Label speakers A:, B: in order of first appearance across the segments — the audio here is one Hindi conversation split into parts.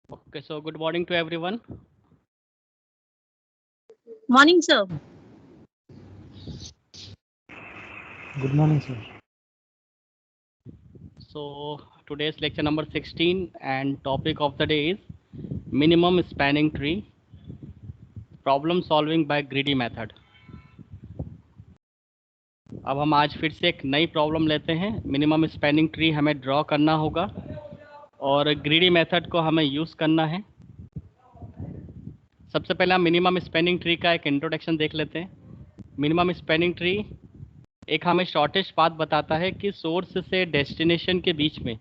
A: Okay, so good morning to everyone.
B: Morning, sir.
C: Good morning, sir.
A: So today's lecture number 16 and topic of the day is minimum spanning tree, problem solving by greedy method. अब हम आज फिर से एक नई प्रॉब्लम लेते हैं। मिनिमम स्पैनिंग ट्री हमें ड्रॉ करना होगा और ग्रीडी मेथड को हमें यूज़ करना है। सबसे पहले हम मिनिमम स्पैनिंग ट्री का एक इंट्रोडक्शन देख लेते हैं। मिनिमम स्पैनिंग ट्री एक हमें शॉर्टेस्ट पाथ बताता है कि सोर्स से डेस्टिनेशन के बीच में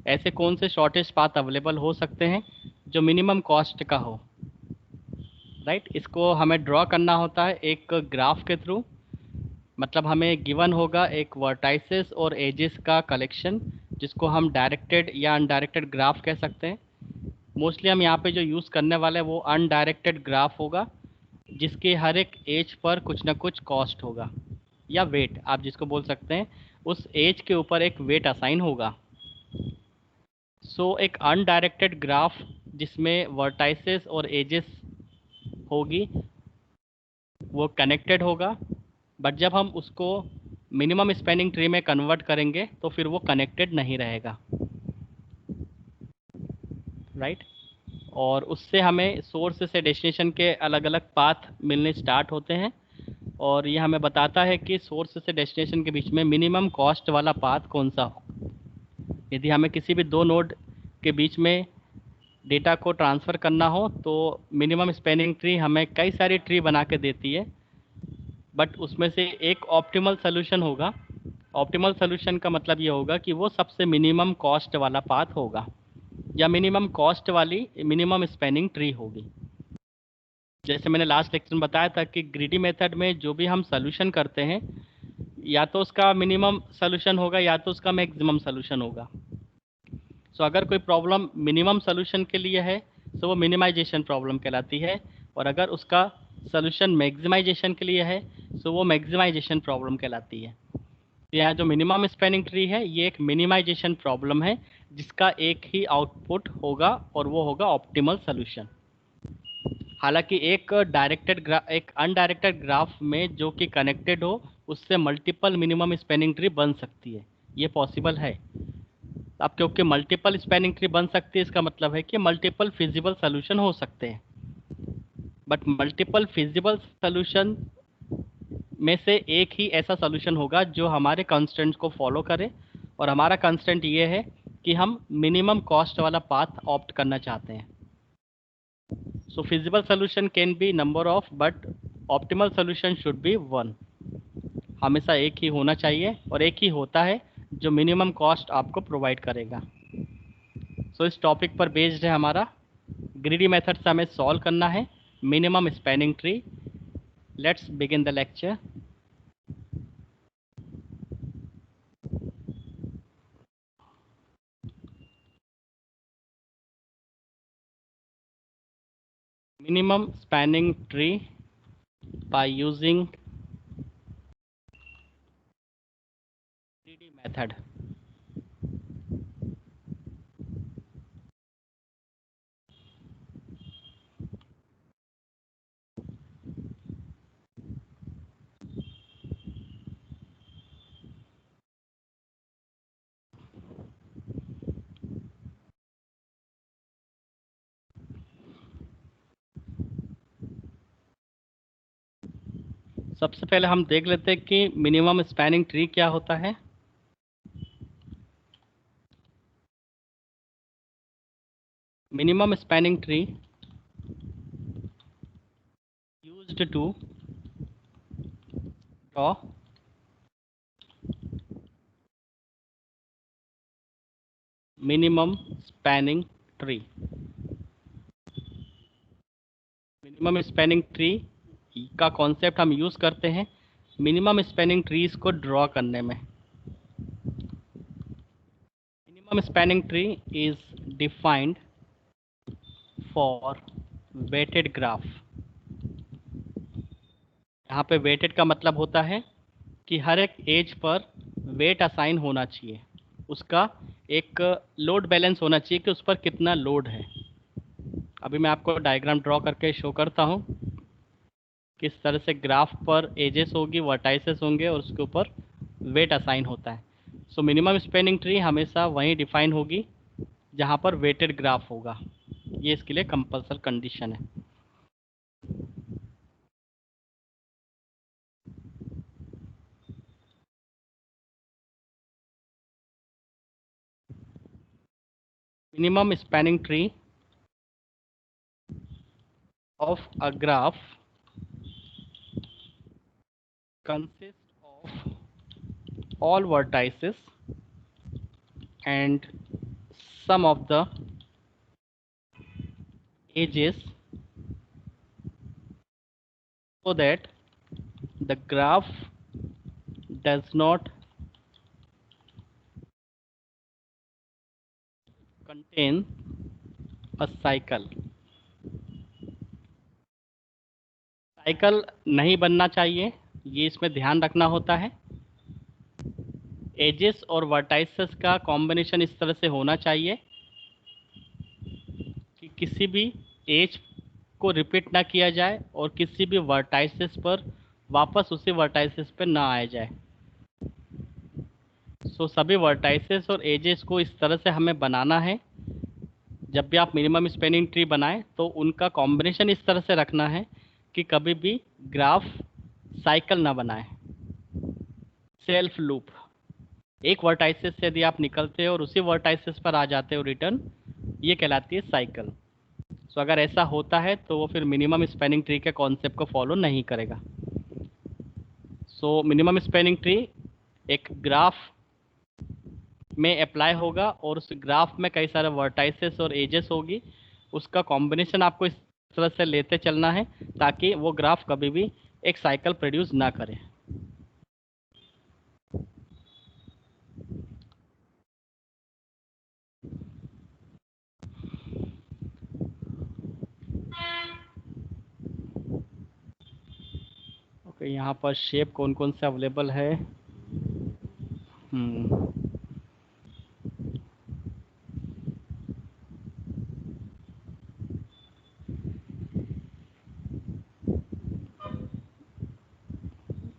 A: ऐसे कौन से शॉर्टेस्ट पाथ अवेलेबल हो सकते हैं जो मिनिमम कॉस्ट का हो। राइट, इसको हमें ड्रॉ करना होता है एक ग्राफ के थ्रू। मतलब हमें गिवन होगा एक वर्टाइसेस और एजेस का कलेक्शन, जिसको हम डायरेक्टेड या अनडायरेक्टेड ग्राफ कह सकते हैं। मोस्टली हम यहाँ पे जो यूज़ करने वाले हैं वो अनडायरेक्टेड ग्राफ होगा, जिसके हर एक एज पर कुछ ना कुछ कॉस्ट होगा या वेट, आप जिसको बोल सकते हैं। उस एज के ऊपर एक वेट असाइन होगा। सो एक अनडायरेक्टेड ग्राफ जिसमें वर्टाइसेस और एजेस होगी वो कनेक्टेड होगा, बट जब हम उसको मिनिमम स्पैनिंग ट्री में कन्वर्ट करेंगे तो फिर वो कनेक्टेड नहीं रहेगा। राइट, और उससे हमें सोर्स से डेस्टिनेशन के अलग अलग पाथ मिलने स्टार्ट होते हैं और ये हमें बताता है कि सोर्स से डेस्टिनेशन के बीच में मिनिमम कॉस्ट वाला पाथ कौन सा हो। यदि हमें किसी भी दो नोड के बीच में डेटा को ट्रांसफ़र करना हो तो मिनिमम स्पैनिंग ट्री हमें कई सारी ट्री बना के देती है, बट उसमें से एक ऑप्टिमल सोल्यूशन होगा। ऑप्टिमल सोल्यूशन का मतलब ये होगा कि वो सबसे मिनिमम कॉस्ट वाला पाथ होगा या मिनिमम कॉस्ट वाली मिनिमम स्पैनिंग ट्री होगी। जैसे मैंने लास्ट लेक्चर में बताया था कि ग्रीडी मेथड में जो भी हम सोल्यूशन करते हैं या तो उसका मिनिमम सोल्यूशन होगा या तो उसका मैक्सिमम सोल्यूशन होगा। सो अगर कोई प्रॉब्लम मिनिमम सोल्यूशन के लिए है तो वो मिनिमाइजेशन प्रॉब्लम कहलाती है, और अगर उसका सोल्यूशन मैक्सिमाइजेशन के लिए है तो वो मैक्सिमाइजेशन प्रॉब्लम कहलाती है। तो यहाँ जो मिनिमम स्पैनिंग ट्री है ये एक मिनिमाइजेशन प्रॉब्लम है जिसका एक ही आउटपुट होगा और वो होगा ऑप्टिमल सोल्यूशन। हालांकि एक एक अनडायरेक्टेड ग्राफ में जो कि कनेक्टेड हो उससे मल्टीपल मिनिमम स्पैनिंग ट्री बन सकती है, ये पॉसिबल है। अब क्योंकि मल्टीपल स्पैनिंग ट्री बन सकती है इसका मतलब है कि मल्टीपल फिजिबल सोल्यूशन हो सकते हैं, बट मल्टीपल फिजिबल सोल्यूशन में से एक ही ऐसा सोल्यूशन होगा जो हमारे कंस्ट्रेंट्स को फॉलो करे, और हमारा कंस्ट्रेंट ये है कि हम मिनिमम कॉस्ट वाला पाथ ऑप्ट करना चाहते हैं। So feasible solution can be number of, but optimal solution should be one. हमेशा एक ही होना चाहिए और एक ही होता है जो मिनिमम कॉस्ट आपको प्रोवाइड करेगा। सो इस टॉपिक पर बेस्ड है हमारा ग्रीडी मेथड से हमें सॉल्व करना है minimum spanning tree. Let's begin the lecture. Minimum spanning tree by using 3D method. सबसे पहले हम देख लेते हैं कि मिनिमम स्पैनिंग ट्री क्या होता है। Minimum spanning tree used to draw minimum spanning tree। Minimum spanning tree का कॉन्सेप्ट हम यूज़ करते हैं मिनिमम स्पैनिंग ट्रीज को ड्रॉ करने में। Minimum spanning tree is defined for weighted graph. यहाँ पे वेटेड का मतलब होता है कि हर एक एज पर वेट असाइन होना चाहिए, उसका एक लोड बैलेंस होना चाहिए कि उस पर कितना लोड है। अभी मैं आपको डायग्राम ड्रॉ करके शो करता हूँ किस तरह से ग्राफ पर एजेस होगी, वर्टाइसेस होंगे और उसके ऊपर वेट असाइन होता है। सो मिनिमम स्पैनिंग ट्री हमेशा वहीं डिफाइन होगी जहाँ पर वेटेड ग्राफ होगा। ये इसके लिए कंपल्सरी कंडीशन है। Minimum spanning tree of a graph consists of all vertices and sum of the edges so that the graph does not contain a cycle। Cycle नहीं बनना चाहिए, ये इसमें ध्यान रखना होता है। एजेस और वर्टाइसेस का कॉम्बिनेशन इस तरह से होना चाहिए कि किसी भी एज को रिपीट ना किया जाए और किसी भी वर्टाइसेस पर वापस उसी वर्टाइसेस पर ना आया जाए। सो सभी वर्टाइसेस और एजेस को इस तरह से हमें बनाना है। जब भी आप मिनिमम स्पैनिंग ट्री बनाएं तो उनका कॉम्बिनेशन इस तरह से रखना है कि कभी भी ग्राफ साइकिल ना बनाए, सेल्फ लूप। एक वर्टाइसेस से यदि आप निकलते हो और उसी वर्टाइसेस पर आ जाते हो रिटर्न, ये कहलाती है साइकिल। सो अगर ऐसा होता है तो वो फिर मिनिमम स्पैनिंग ट्री के कॉन्सेप्ट को फॉलो नहीं करेगा। सो मिनिमम स्पैनिंग ट्री एक ग्राफ में अप्लाई होगा और उस ग्राफ में कई सारे वर्टाइसेस और एजेस होगी। उसका कॉम्बिनेशन आपको इस तरह से लेते चलना है ताकि वो ग्राफ कभी भी एक साइकिल प्रोड्यूस ना करे। ओके, यहाँ पर शेप कौन कौन से अवेलेबल है।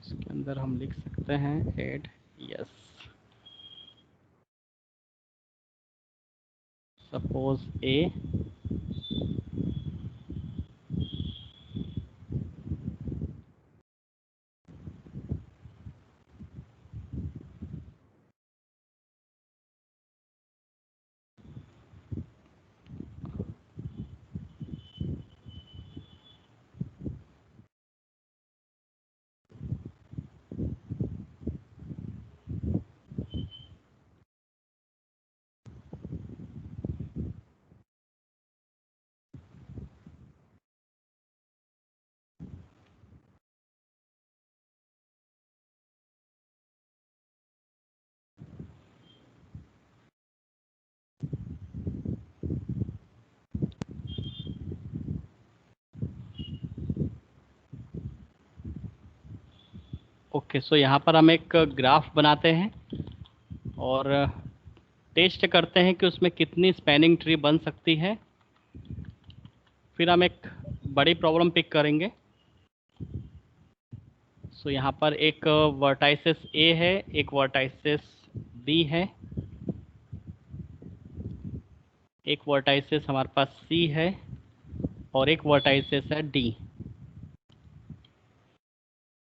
A: इसके अंदर हम लिख सकते हैं ऐड यस। सपोज ए ओके। सो यहाँ पर हम एक ग्राफ बनाते हैं और टेस्ट करते हैं कि उसमें कितनी स्पैनिंग ट्री बन सकती है। फिर हम एक बड़ी प्रॉब्लम पिक करेंगे। सो यहाँ पर एक वर्टाइसेस ए है, एक वर्टाइसेस बी है, एक वर्टाइसेस हमारे पास सी है और एक वर्टाइसेस है डी।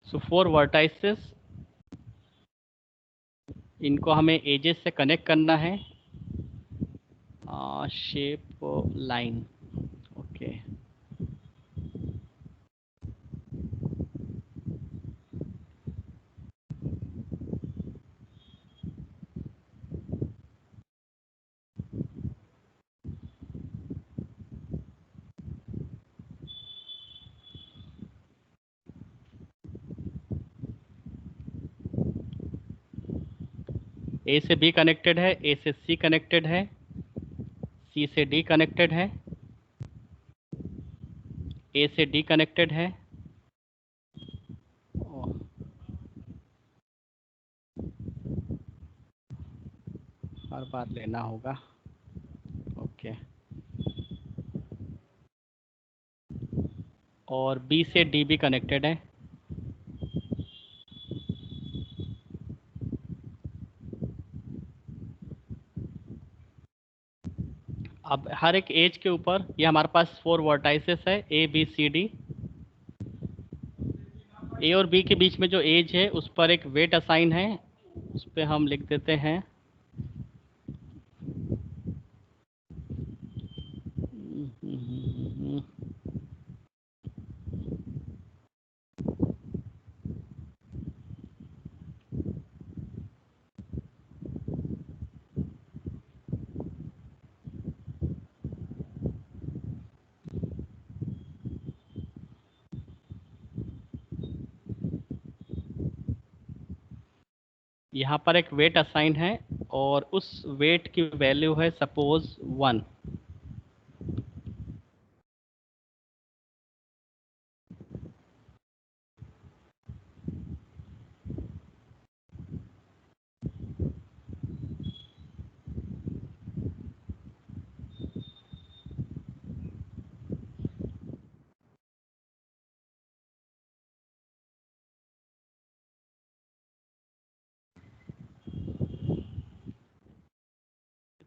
A: सो 4 वर्टाइसेस, इनको हमें एजेस से कनेक्ट करना है। Shape line. ओके, ए से बी कनेक्टेड है, ए से सी कनेक्टेड है, सी से डी कनेक्टेड है, ए से डी कनेक्टेड है। हर बार लेना होगा। ओके, और बी से डी भी कनेक्टेड है। अब हर एक एज के ऊपर ये हमारे पास 4 वर्टाइसेस है, ए बी सी डी। ए और बी के बीच में जो एज है उस पर एक वेट असाइन है, उस पर हम लिख देते हैं यहाँ पर एक वेट असाइन है और उस वेट की वैल्यू है सपोज 1।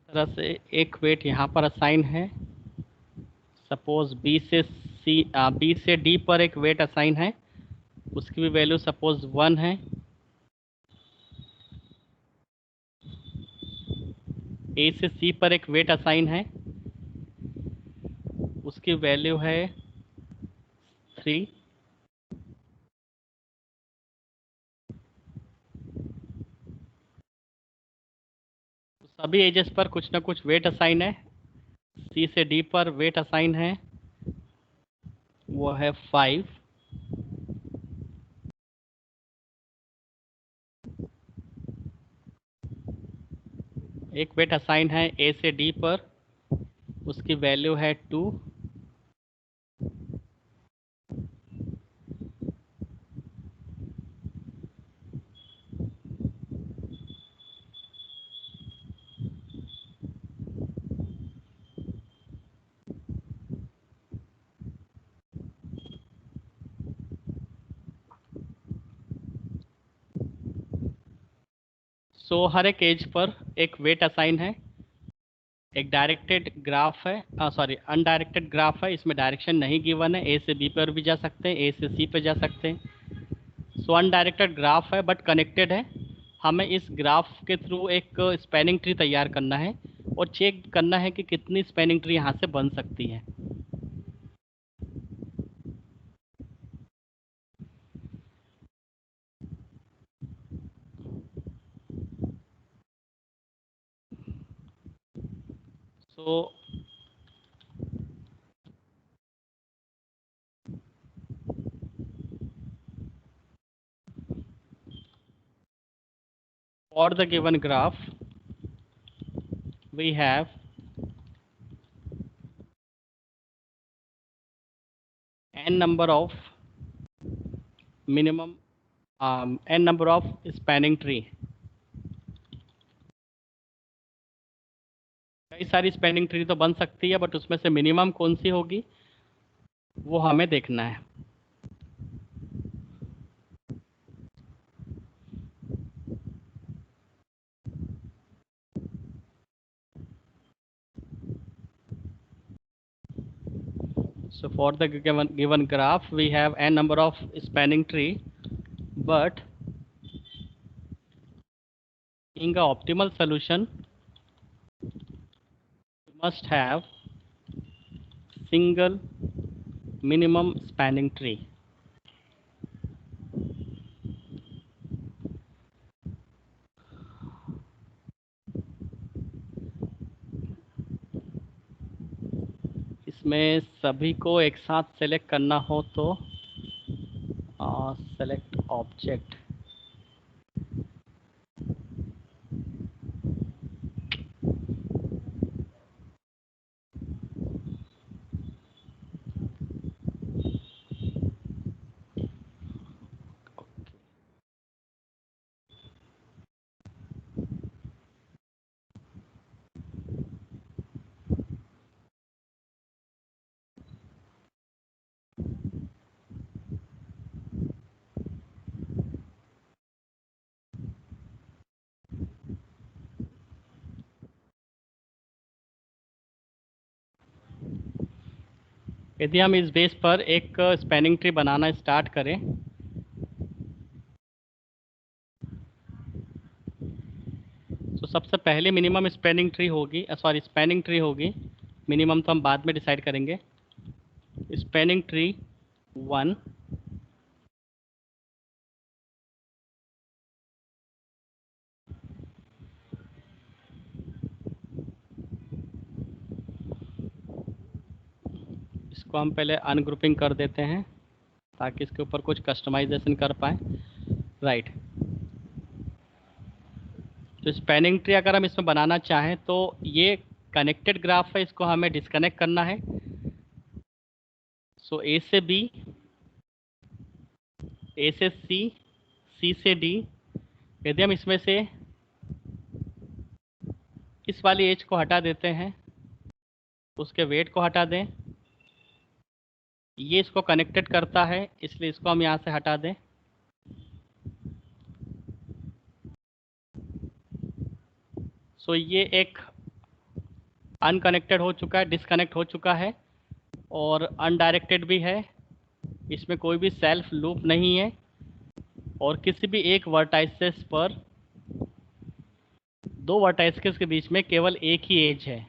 A: इस तरह से एक वेट यहाँ पर असाइन है, सपोज बी से डी पर एक वेट असाइन है, उसकी भी वैल्यू सपोज 1 है। ए से सी पर एक वेट असाइन है, उसकी वैल्यू है 3। सभी एजेस पर कुछ ना कुछ वेट असाइन है। सी से डी पर वेट असाइन है, वो है 5। एक वेट असाइन है ए से डी पर, उसकी वैल्यू है 2। सो हर एक एज पर एक वेट असाइन है। एक डायरेक्टेड ग्राफ है, सॉरी अनडायरेक्टेड ग्राफ है, इसमें डायरेक्शन नहीं गिवन है, ए से बी पर भी जा सकते हैं, ए से सी पर जा सकते हैं। सो अनडायरेक्टेड ग्राफ है बट कनेक्टेड है। हमें इस ग्राफ के थ्रू एक स्पैनिंग ट्री तैयार करना है और चेक करना है कि कितनी स्पैनिंग ट्री यहाँ से बन सकती है। सो for the given graph we have n number of minimum n number of spanning tree। कई सारी स्पैनिंग ट्री तो बन सकती है बट उसमें से मिनिमम कौन सी होगी वो हमें देखना है। So for the given graph we have n number of spanning tree, but in the optimal solution we must have single minimum spanning tree। इसमें सभी को एक साथ सेलेक्ट करना हो तो सेलेक्ट ऑब्जेक्ट। यदि हम इस बेस पर एक स्पैनिंग ट्री बनाना स्टार्ट करें, तो सबसे पहले मिनिमम स्पैनिंग ट्री होगी, मिनिमम तो हम बाद में डिसाइड करेंगे। स्पैनिंग ट्री 1, इसको हम पहले अनग्रुपिंग कर देते हैं ताकि इसके ऊपर कुछ कस्टमाइजेशन कर पाएँ। राइट, तो स्पैनिंग ट्री अगर हम इसमें बनाना चाहें तो ये कनेक्टेड ग्राफ है, इसको हमें डिस्कनेक्ट करना है। सो ए से बी, ए से सी, सी से डी। यदि हम इसमें से इस वाली एज को हटा देते हैं, उसके वेट को हटा दें, ये इसको कनेक्टेड करता है इसलिए इसको हम यहाँ से हटा दें। सो ये एक अनकनेक्टेड हो चुका है, डिस्कनेक्ट हो चुका है और अनडायरेक्टेड भी है, इसमें कोई भी सेल्फ लूप नहीं है और किसी भी एक वर्टाइसेस पर दो वर्टाइसेस के बीच में केवल एक ही एज है।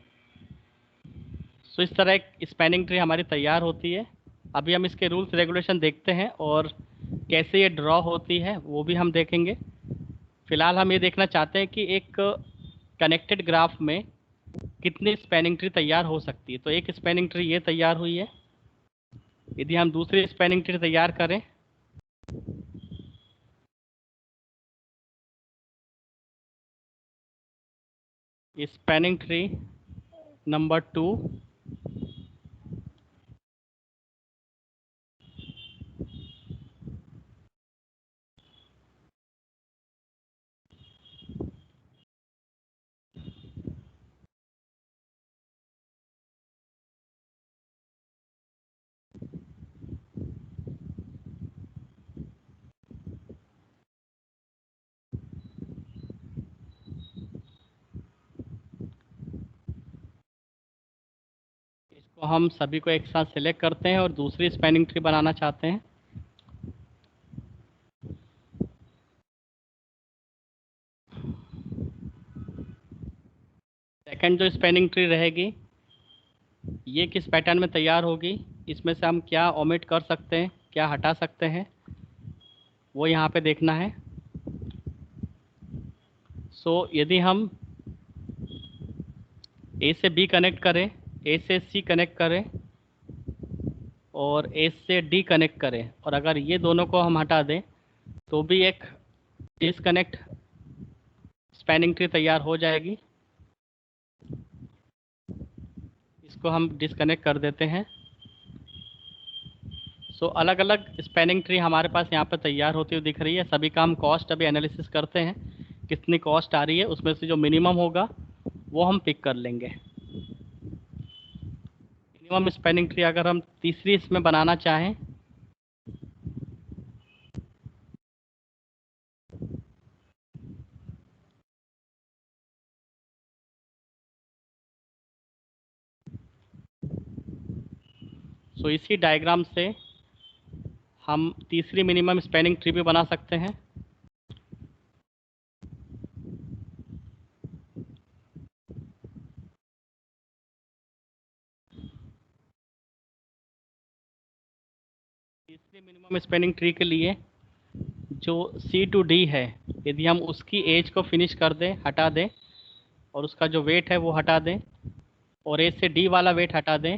A: सो इस तरह एक स्पैनिंग ट्री हमारी तैयार होती है। अभी हम इसके रूल्स रेगुलेशन देखते हैं और कैसे ये ड्रॉ होती है वो भी हम देखेंगे। फ़िलहाल हम ये देखना चाहते हैं कि एक कनेक्टेड ग्राफ में कितनी स्पैनिंग ट्री तैयार हो सकती है। तो एक स्पैनिंग ट्री ये तैयार हुई है। यदि हम दूसरी स्पैनिंग ट्री तैयार करें, स्पैनिंग ट्री नंबर 2, इसको हम सभी को एक साथ सिलेक्ट करते हैं और दूसरी स्पैनिंग ट्री बनाना चाहते हैं। सेकंड जो स्पैनिंग ट्री रहेगी ये किस पैटर्न में तैयार होगी, इसमें से हम क्या ओमिट कर सकते हैं, क्या हटा सकते हैं, वो यहाँ पे देखना है। सो यदि हम ए से बी कनेक्ट करें, ए से सी कनेक्ट करें और ए से डी कनेक्ट करें और अगर ये दोनों को हम हटा दें तो भी एक डिसकनेक्ट स्पैनिंग ट्री तैयार हो जाएगी। इसको हम डिसकनेक्ट कर देते हैं। सो अलग अलग स्पैनिंग ट्री हमारे पास यहाँ पर तैयार होती हुई दिख रही है। सभी का हम कॉस्ट अभी एनालिसिस करते हैं, कितनी कॉस्ट आ रही है, उसमें से जो मिनिमम होगा वो हम पिक कर लेंगे। मिनिमम स्पैनिंग ट्री अगर हम तीसरी इसमें बनाना चाहें, सो इसी डायग्राम से हम तीसरी मिनिमम स्पैनिंग ट्री भी बना सकते हैं। तीसरी मिनिमम स्पैनिंग ट्री के लिए जो सी टू डी है, यदि हम उसकी एज को फिनिश कर दें, हटा दें और उसका जो वेट है वो हटा दें और ए से डी वाला वेट हटा दें,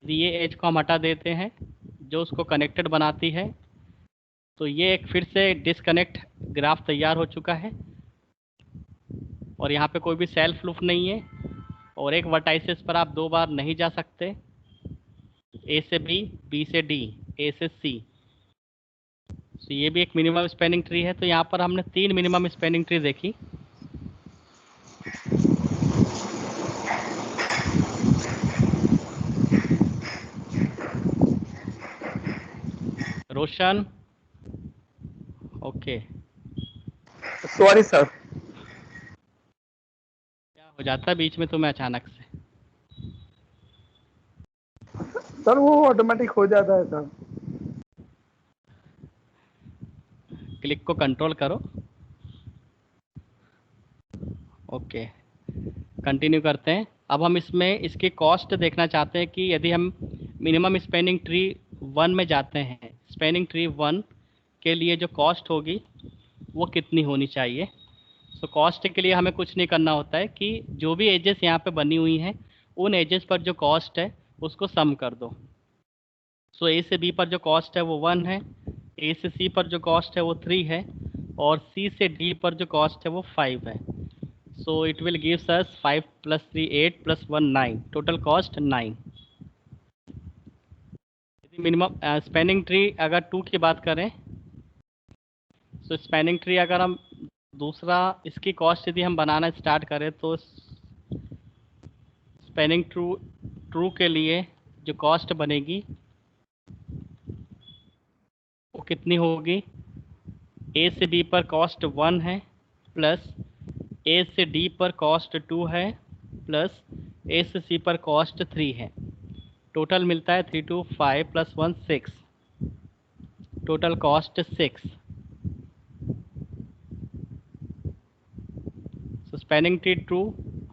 A: यदि ये एज को हम हटा देते हैं जो उसको कनेक्टेड बनाती है, तो ये एक फिर से डिसकनेक्ट ग्राफ तैयार हो चुका है और यहाँ पे कोई भी सेल्फ लूप नहीं है और एक वर्टाइसिस पर आप दो बार नहीं जा सकते। ए से बी, बी से डी, ए से सी। तो ये भी एक मिनिमम स्पैनिंग ट्री है। तो यहाँ पर हमने 3 मिनिमम स्पैनिंग ट्री देखी। रोशन, ओके,
B: सॉरी सर।
A: क्या हो जाता है बीच में तुम्हें अचानक से?
B: सर वो ऑटोमेटिक हो जाता है सर।
A: क्लिक को कंट्रोल करो। ओके, कंटिन्यू करते हैं। अब हम इसमें इसकी कॉस्ट देखना चाहते हैं कि यदि हम मिनिमम स्पेनिंग ट्री 1 में जाते हैं, स्पेनिंग ट्री 1 के लिए जो कॉस्ट होगी वो कितनी होनी चाहिए। सो कॉस्ट के लिए हमें कुछ नहीं करना होता है कि जो भी एजेस यहाँ पे बनी हुई हैं उन एजेस पर जो कॉस्ट है उसको सम कर दो। सो ए से बी पर जो कॉस्ट है वो 1 है, ए से सी पर जो कॉस्ट है वो 3 है, और सी से डी पर जो कॉस्ट है वो 5 है। So it will gives us 5 plus 3 8 plus 1 9, total cost 9। यदि मिनिमम स्पेनिंग ट्री अगर 2 की बात करें, तो स्पेनिंग ट्री अगर हम दूसरा इसकी कॉस्ट यदि हम बनाना स्टार्ट करें तो स्पेनिंग ट्रू के लिए जो कॉस्ट बनेगी वो कितनी होगी। ए से बी पर कॉस्ट 1 है, प्लस ए से डी पर कॉस्ट 2 है, प्लस ए से सी पर कॉस्ट 3 है। टोटल मिलता है 3 2 5 प्लस 1 6, टोटल कॉस्ट 6। सो स्पेनिंग ट्री ट्रू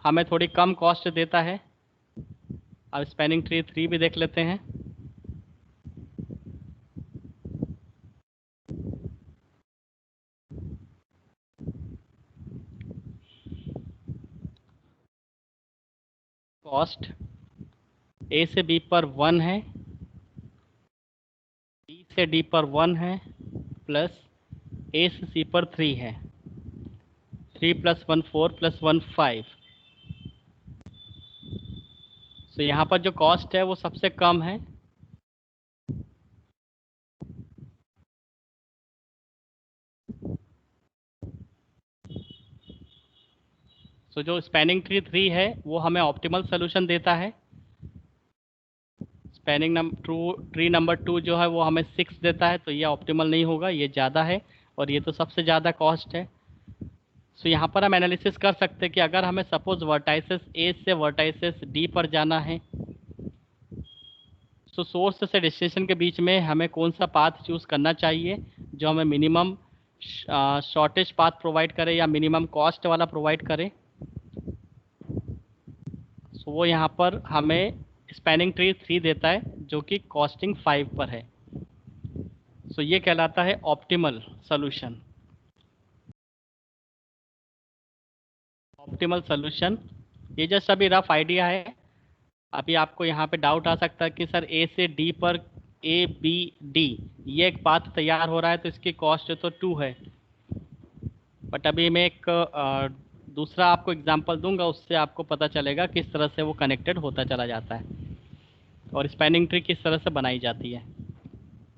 A: हमें थोड़ी कम कॉस्ट देता है। अब स्पेनिंग ट्री 3 भी देख लेते हैं। कॉस्ट ए से बी पर 1 है, बी से डी पर 1 है, प्लस ए से सी पर 3 है। 3 प्लस 1 4 प्लस 1 5। तो यहाँ पर जो कॉस्ट है वो सबसे कम है। सो जो स्पेनिंग ट्री 3 है वो हमें ऑप्टिमल सोल्यूशन देता है। स्पेनिंग ट्री नंबर 2 जो है वो हमें 6 देता है, तो ये ऑप्टिमल नहीं होगा, ये ज़्यादा है और ये तो सबसे ज़्यादा कॉस्ट है। सो यहाँ पर हम एनालिसिस कर सकते हैं कि अगर हमें सपोज वर्टाइसेस ए से वर्टाइसेस डी पर जाना है, सो सोर्स से डेस्टिनेशन के बीच में हमें कौन सा पाथ चूज़ करना चाहिए जो हमें मिनिमम शॉर्टेज पाथ प्रोवाइड करे या मिनिमम कॉस्ट वाला प्रोवाइड करे। सो वो यहाँ पर हमें स्पैनिंग ट्री 3 देता है जो कि कॉस्टिंग 5 पर है। सो ये कहलाता है ऑप्टिमल सोल्यूशन। ऑप्टिमल सोल्यूशन ये जस्ट अभी रफ आइडिया है। अभी आपको यहाँ पे डाउट आ सकता है कि सर ए से डी पर ए बी डी ये एक पाथ तैयार हो रहा है तो इसकी कॉस्ट तो 2 है, बट अभी मैं एक दूसरा आपको एग्जांपल दूंगा, उससे आपको पता चलेगा किस तरह से वो कनेक्टेड होता चला जाता है और स्पैनिंग ट्री किस तरह से बनाई जाती है।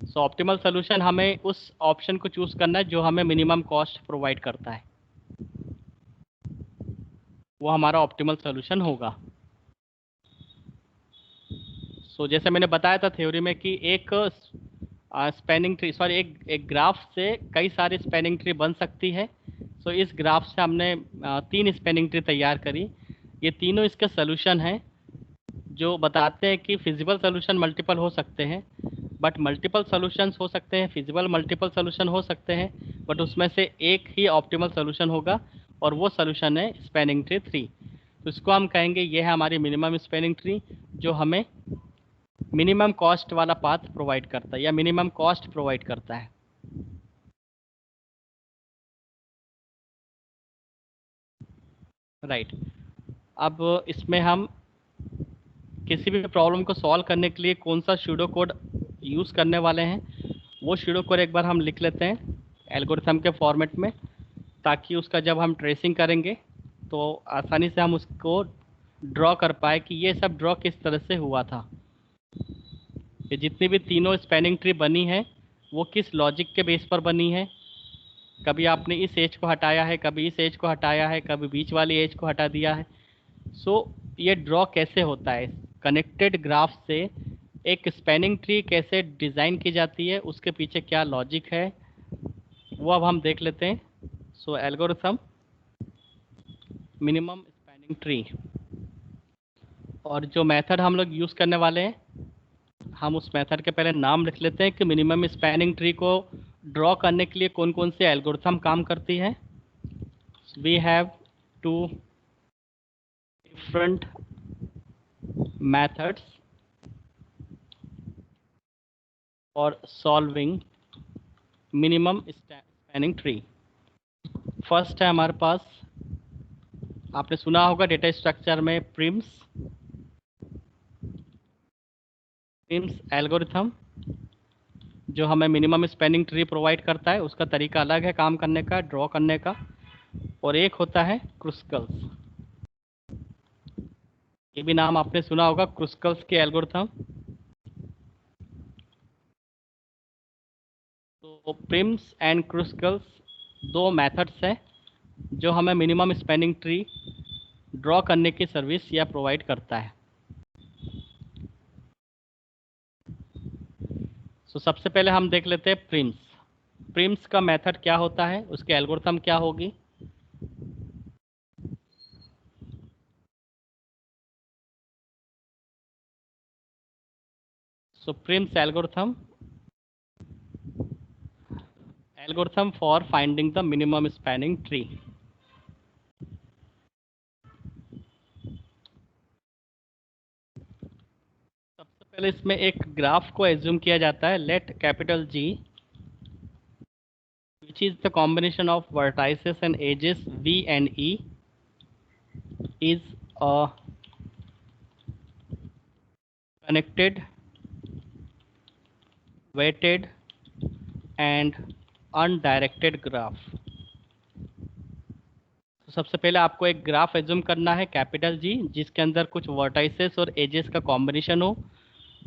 A: सो ऑप्टिमल सोल्यूशन हमें उस ऑप्शन को चूज़ करना है जो हमें मिनिमम कॉस्ट प्रोवाइड करता है, वो हमारा ऑप्टिमल सोल्यूशन होगा। सो जैसे मैंने बताया था थ्योरी में कि एक स्पैनिंग ट्री एक ग्राफ से कई सारी स्पैनिंग ट्री बन सकती है। सो इस ग्राफ से हमने 3 स्पैनिंग ट्री तैयार करी। ये तीनों इसके सोल्यूशन हैं जो बताते हैं कि फिजिबल सोल्यूशन मल्टीपल हो सकते हैं, बट मल्टीपल सोल्यूशंस हो सकते हैं, फिजिबल मल्टीपल सोल्यूशन हो सकते हैं, बट उसमें से एक ही ऑप्टिमल सोल्यूशन होगा और वो सोल्यूशन है स्पैनिंग ट्री 3। तो इसको हम कहेंगे ये है हमारी मिनिमम स्पैनिंग ट्री जो हमें मिनिमम कॉस्ट वाला पाथ प्रोवाइड करता है या मिनिमम कॉस्ट प्रोवाइड करता है। राइट। अब इसमें हम किसी भी प्रॉब्लम को सॉल्व करने के लिए कौन सा सूडो कोड यूज़ करने वाले हैं वो सूडो कोड एक बार हम लिख लेते हैं एल्गोरिथम के फॉर्मेट में, ताकि उसका जब हम ट्रेसिंग करेंगे तो आसानी से हम उसको ड्रॉ कर पाए कि ये सब ड्रॉ किस तरह से हुआ था। ये जितनी भी तीनों स्पैनिंग ट्री बनी है वो किस लॉजिक के बेस पर बनी है। कभी आपने इस एज को हटाया है, कभी इस एज को हटाया है, कभी बीच वाली एज को हटा दिया है। सो ये ड्रॉ कैसे होता है कनेक्टेड ग्राफ से, एक स्पैनिंग ट्री कैसे डिज़ाइन की जाती है, उसके पीछे क्या लॉजिक है वो अब हम देख लेते हैं। सो एल्गोरिथम मिनिमम स्पैनिंग ट्री, और जो मेथड हम लोग यूज़ करने वाले हैं हम उस मेथड के पहले नाम लिख लेते हैं कि मिनिमम स्पैनिंग ट्री को ड्रॉ करने के लिए कौन कौन से एल्गोरिथम काम करती है। We have two different methods for solving minimum spanning tree। First है हमारे पास, आपने सुना होगा डेटा स्ट्रक्चर में प्रिम्स एल्गोरिथम, जो हमें मिनिमम स्पैनिंग ट्री प्रोवाइड करता है। उसका तरीका अलग है काम करने का, ड्रॉ करने का। और एक होता है क्रुस्कल्स, ये भी नाम आपने सुना होगा, क्रुस्कल्स के एल्गोरिथम। तो प्रिम्स एंड क्रुस्कल्स दो मेथड्स हैं जो हमें मिनिमम स्पैनिंग ट्री ड्रॉ करने की सर्विस या प्रोवाइड करता है। सबसे पहले हम देख लेते हैं प्रिम्स। प्रिम्स का मेथड क्या होता है, उसके एल्गोरिथम क्या होगी। Prim's algorithm for finding the minimum spanning tree. सबसे पहले इसमें एक ग्राफ को एज्यूम किया जाता है। Let capital G which is the combination of vertices and edges V and E is a connected, weighted and undirected graph। तो सबसे पहले आपको एक ग्राफ एज्यूम करना है कैपिटल G, जिसके अंदर कुछ वर्टाइसेस और एजेस का कॉम्बिनेशन हो,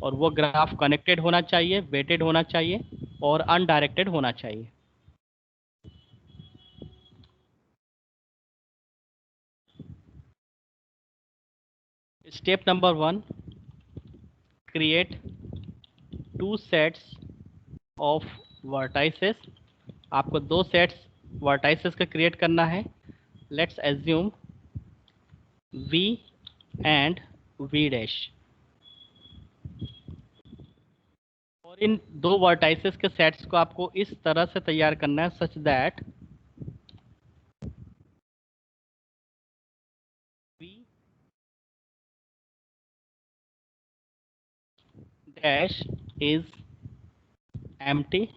A: और वो ग्राफ कनेक्टेड होना चाहिए, वेटेड होना चाहिए और अनडायरेक्टेड होना चाहिए। Step number 1, create 2 sets of vertices. आपको 2 सेट्स वर्टाइसेस का क्रिएट करना है। Let's assume V and V dash. और इन 2 वर्टाइसेस के सेट्स को आपको इस तरह से तैयार करना है such that V dash is empty,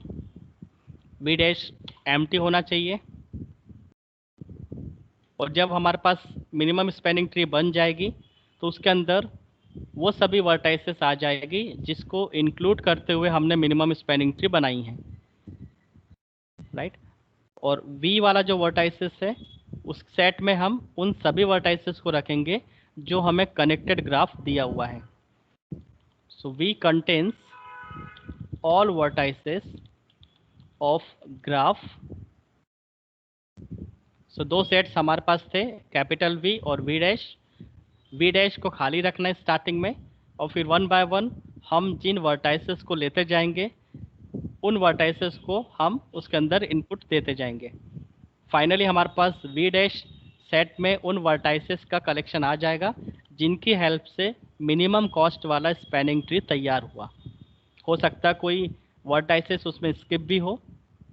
A: V dash empty होना चाहिए। और जब हमारे पास मिनिमम स्पैनिंग ट्री बन जाएगी तो उसके अंदर वो सभी वर्टाइसेस आ जाएगी जिसको इंक्लूड करते हुए हमने मिनिमम स्पैनिंग ट्री बनाई है, राइट। और V वाला जो वर्टाइसेस है उस सेट में हम उन सभी वर्टाइसेस को रखेंगे जो हमें कनेक्टेड ग्राफ दिया हुआ है। सो V contains all vertices of graph. So 2 sets हमारे पास थे, कैपिटल V और V डैश। V डैश को खाली रखना है स्टार्टिंग में, और फिर 1 बाय 1 हम जिन वर्टाइसेस को लेते जाएंगे उन वर्टाइसेस को हम उसके अंदर इनपुट देते जाएंगे। फाइनली हमारे पास V डैश सेट में उन वर्टाइसेस का कलेक्शन आ जाएगा जिनकी हेल्प से मिनिमम कॉस्ट वाला स्पैनिंग ट्री तैयार हुआ। हो सकता है कोई वर्टाइसेस उसमें स्किप भी हो,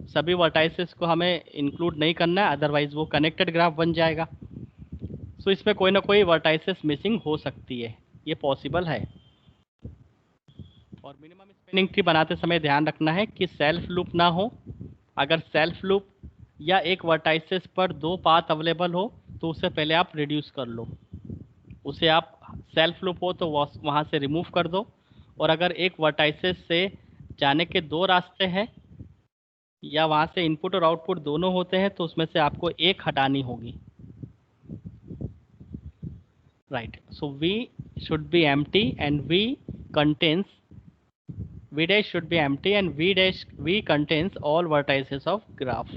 A: सभी वर्टाइसेस को हमें इंक्लूड नहीं करना है, अदरवाइज वो कनेक्टेड ग्राफ बन जाएगा। सो इसमें कोई ना कोई वर्टाइसेस मिसिंग हो सकती है, ये पॉसिबल है। और मिनिमम स्पैनिंग ट्री बनाते समय ध्यान रखना है कि सेल्फ लूप ना हो। अगर सेल्फ लूप या एक वर्टाइसेस पर 2 पाथ अवेलेबल हो तो उससे पहले आप रिड्यूस कर लो, उसे आप सेल्फ लूप हो तो वहाँ से रिमूव कर दो। और अगर एक वर्टाइसेस से जाने के 2 रास्ते हैं या वहाँ से इनपुट और आउटपुट दोनों होते हैं तो उसमें से आपको एक हटानी होगी, right. So V should be empty and V contains V dash should be empty and V contains all vertices of graph।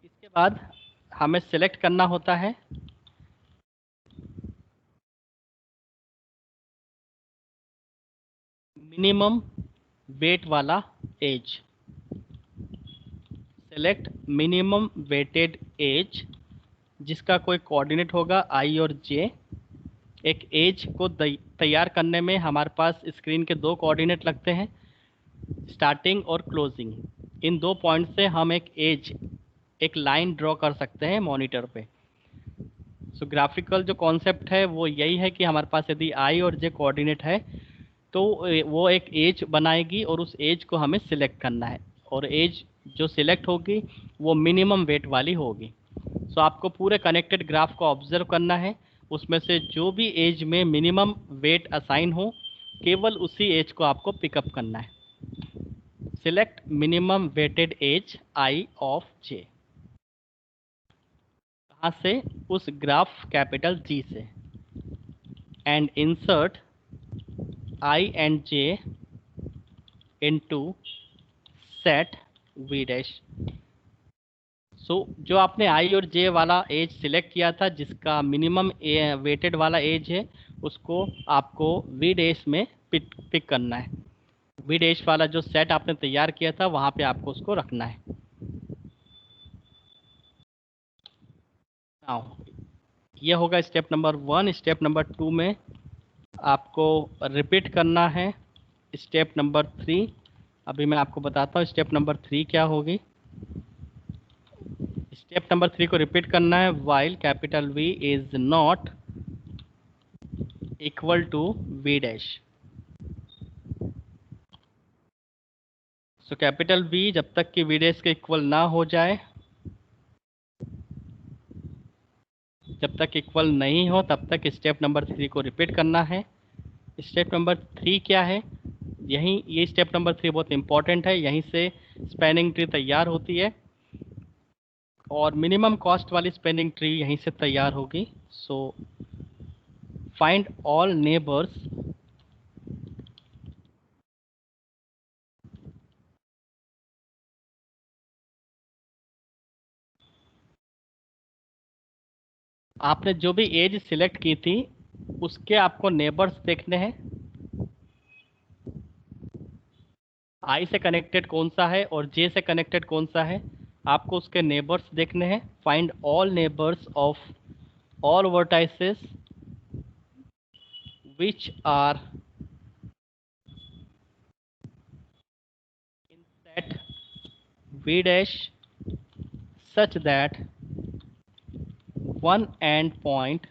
A: इसके बाद हमें सिलेक्ट करना होता है मिनिमम वेट वाला edge. Select minimum weighted edge जिसका कोई कोऑर्डिनेट होगा I और J। एक एज को तैयार करने में हमारे पास स्क्रीन के दो कोऑर्डिनेट लगते हैं, स्टार्टिंग और क्लोजिंग। इन दो पॉइंट से हम एक लाइन ड्रॉ कर सकते हैं मॉनिटर पे। सो ग्राफिकल जो कॉन्सेप्ट है वो यही है कि हमारे पास यदि आई और जे कोऑर्डिनेट है तो वो एक एज बनाएगी और उस एज को हमें सिलेक्ट करना है, और एज जो सिलेक्ट होगी वो मिनिमम वेट वाली होगी। सो आपको पूरे कनेक्टेड ग्राफ को ऑब्जर्व करना है, उसमें से जो भी एज में मिनिमम वेट असाइन हो केवल उसी एज को आपको पिकअप करना है। Select minimum weighted edge I of J. कहाँ से? उस ग्राफ कैपिटल जी से। And insert I and J into set V dash. So जो आपने आई और जे वाला एज सिलेक्ट किया था जिसका मिनिमम वेटेड वाला एज है उसको आपको वी डैश में पिक करना है। वी डैश वाला जो सेट आपने तैयार किया था वहाँ पे आपको उसको रखना है। नाउ ये होगा स्टेप नंबर 1। स्टेप नंबर 2 में आपको रिपीट करना है स्टेप नंबर 3। अभी मैं आपको बताता हूँ स्टेप नंबर 3 क्या होगी। स्टेप नंबर 3 को रिपीट करना है, while capital V is not equal to V dash. So capital V जब तक कि वी डैश के इक्वल ना हो जाए, जब तक इक्वल नहीं हो तब तक स्टेप नंबर 3 को रिपीट करना है। स्टेप नंबर 3 क्या है? यहीं ये स्टेप नंबर 3 बहुत इंपॉर्टेंट है, यहीं से स्पैनिंग ट्री तैयार होती है और मिनिमम कॉस्ट वाली स्पैनिंग ट्री यहीं से तैयार होगी। सो फाइंड ऑल नेबर्स आपने जो भी एज सिलेक्ट की थी उसके आपको नेबर्स देखने हैं। आई से कनेक्टेड कौन सा है और जे से कनेक्टेड कौन सा है, आपको उसके नेबर्स देखने हैं। Find all neighbours of all vertices which are in set v dash such that one end point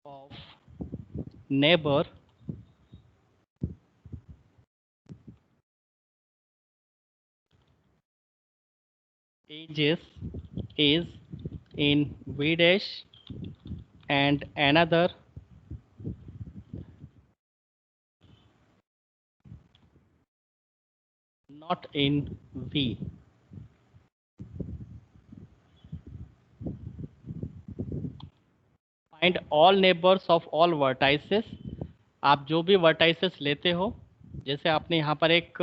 A: of neighbor edges is in v dash and another not in v। Find all neighbours of all vertices. आप जो भी वर्टाइसेस लेते हो, जैसे आपने यहाँ पर एक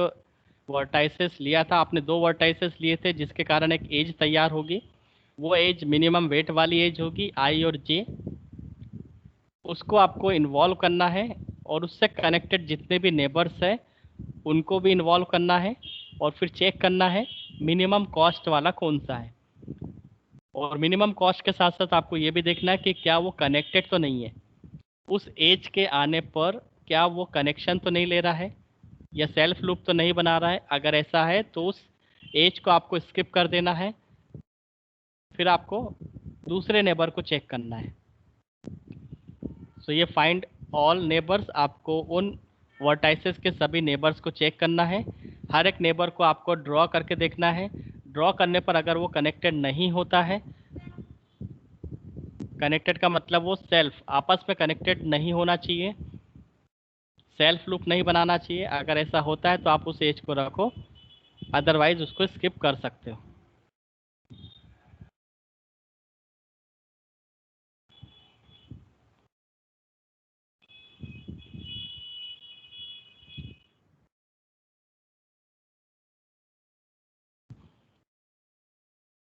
A: वर्टाइसेस लिया था, आपने दो वर्टाइसेस लिए थे जिसके कारण एक एज तैयार होगी। वो एज मिनिमम वेट वाली एज होगी आई और जे। उसको आपको इन्वॉल्व करना है और उससे कनेक्टेड जितने भी नेबर्स हैं उनको भी इन्वॉल्व करना है और फिर चेक करना है मिनिमम कॉस्ट वाला कौन सा है। और मिनिमम कॉस्ट के साथ साथ आपको ये भी देखना है कि क्या वो कनेक्टेड तो नहीं है, उस एज के आने पर क्या वो कनेक्शन तो नहीं ले रहा है या सेल्फ लूप तो नहीं बना रहा है। अगर ऐसा है तो उस एज को आपको स्किप कर देना है, फिर आपको दूसरे नेबर को चेक करना है। सो ये फाइंड ऑल नेबर्स, आपको उन वर्टाइसेस के सभी नेबर्स को चेक करना है। हर एक नेबर को आपको ड्रॉ करके देखना है। ड्रॉ करने पर अगर वो कनेक्टेड नहीं होता है, कनेक्टेड का मतलब वो सेल्फ आपस में कनेक्टेड नहीं होना चाहिए, सेल्फ लूप नहीं बनाना चाहिए। अगर ऐसा होता है तो आप उस एज को रखो, अदरवाइज उसको स्किप कर सकते हो।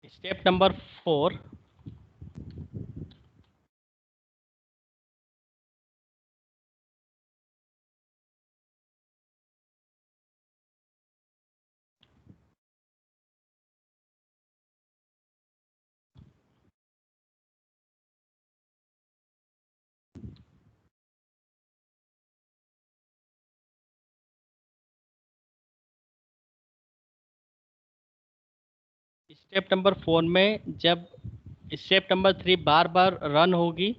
A: स्टेप नंबर 4, स्टेप नंबर 4 में जब स्टेप नंबर 3 बार बार रन होगी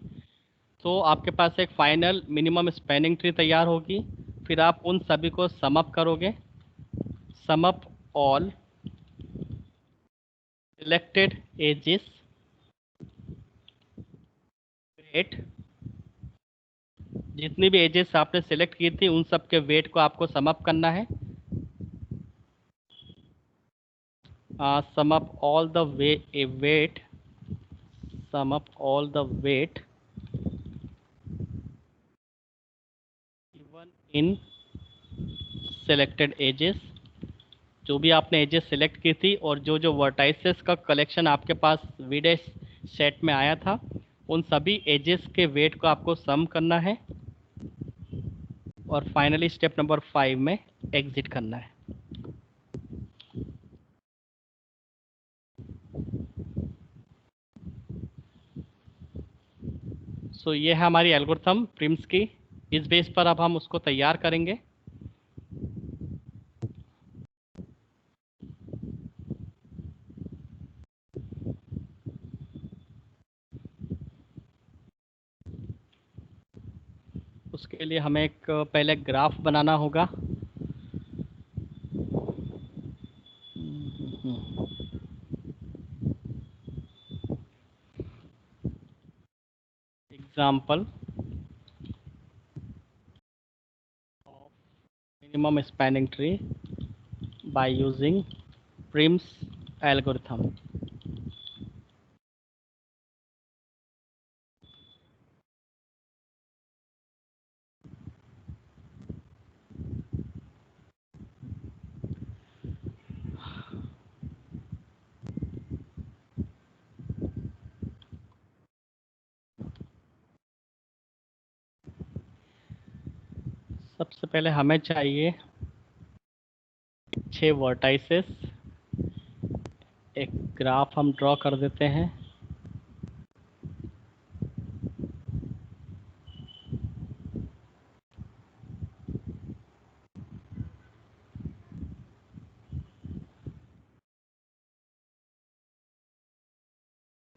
A: तो आपके पास एक फाइनल मिनिमम स्पैनिंग ट्री तैयार होगी। फिर आप उन सभी को सम अप करोगे। Sum up all selected edges weight, जितनी भी एजेस आपने सेलेक्ट की थी उन सब के वेट को आपको सम अप करना है। Sum up all the weight, sum up all the weight given in selected edges। जो भी आपने एजेस सेलेक्ट की थी और जो जो वर्टाइसेस का कलेक्शन आपके पास वीडे सेट में आया था उन सभी एजेस के वेट को आपको सम करना है और फाइनली स्टेप नंबर 5 में एग्जिट करना है। सो ये है हमारी एल्गोरिथम प्रिम्स की। इस बेस पर अब हम उसको तैयार करेंगे। उसके लिए हमें एक पहले ग्राफ बनाना होगा। Example minimum spanning tree by using Prim's algorithm। सबसे पहले हमें चाहिए 6 वर्टाइसेस। एक ग्राफ हम ड्रॉ कर देते हैं।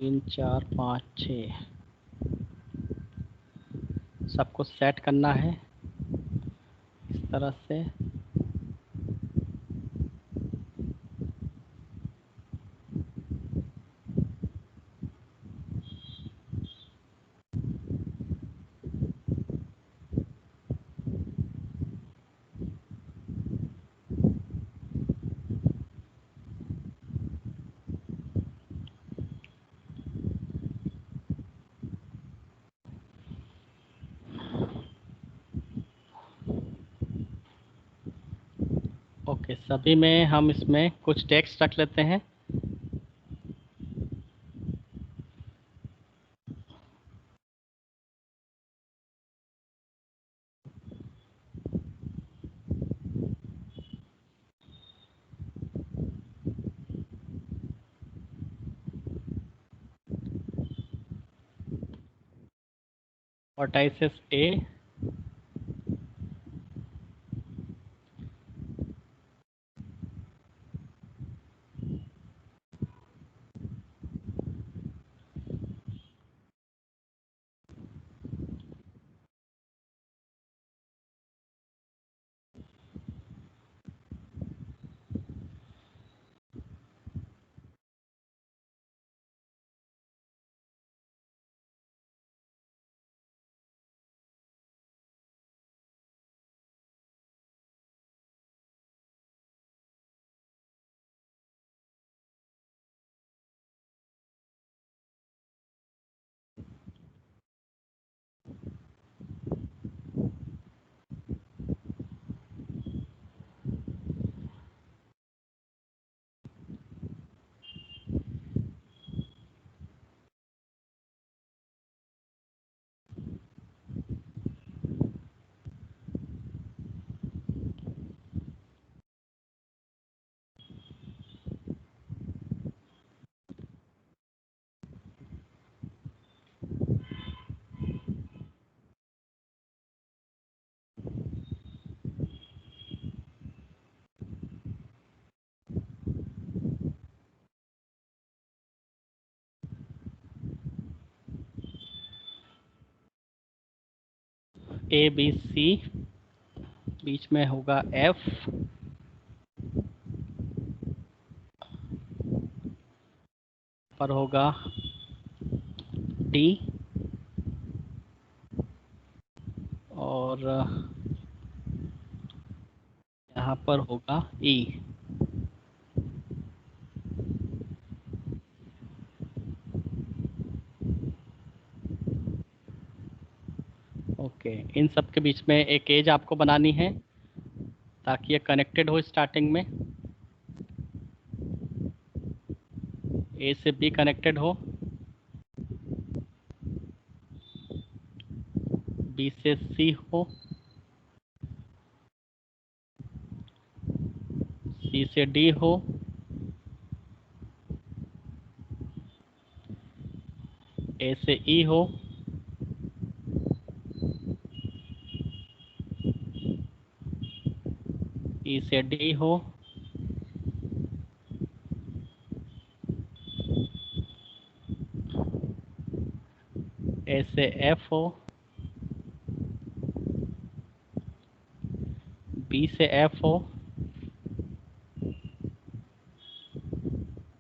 A: तीन चार पाँच छः सबको सेट करना है इस तरह से। ओके, सभी में हम इसमें कुछ टेक्स्ट रख लेते हैं। वर्टाइसेस ए, ए बी सी, बीच में होगा एफ, पर होगा डी, और यहाँ पर होगा ई। ओके, इन सब के बीच में एक एज आपको बनानी है ताकि ये कनेक्टेड हो स्टार्टिंग में। ए से बी कनेक्टेड हो, बी से सी हो, सी से डी हो, ए से ई हो, ई से डी हो, ए से एफ हो, बी से एफ हो,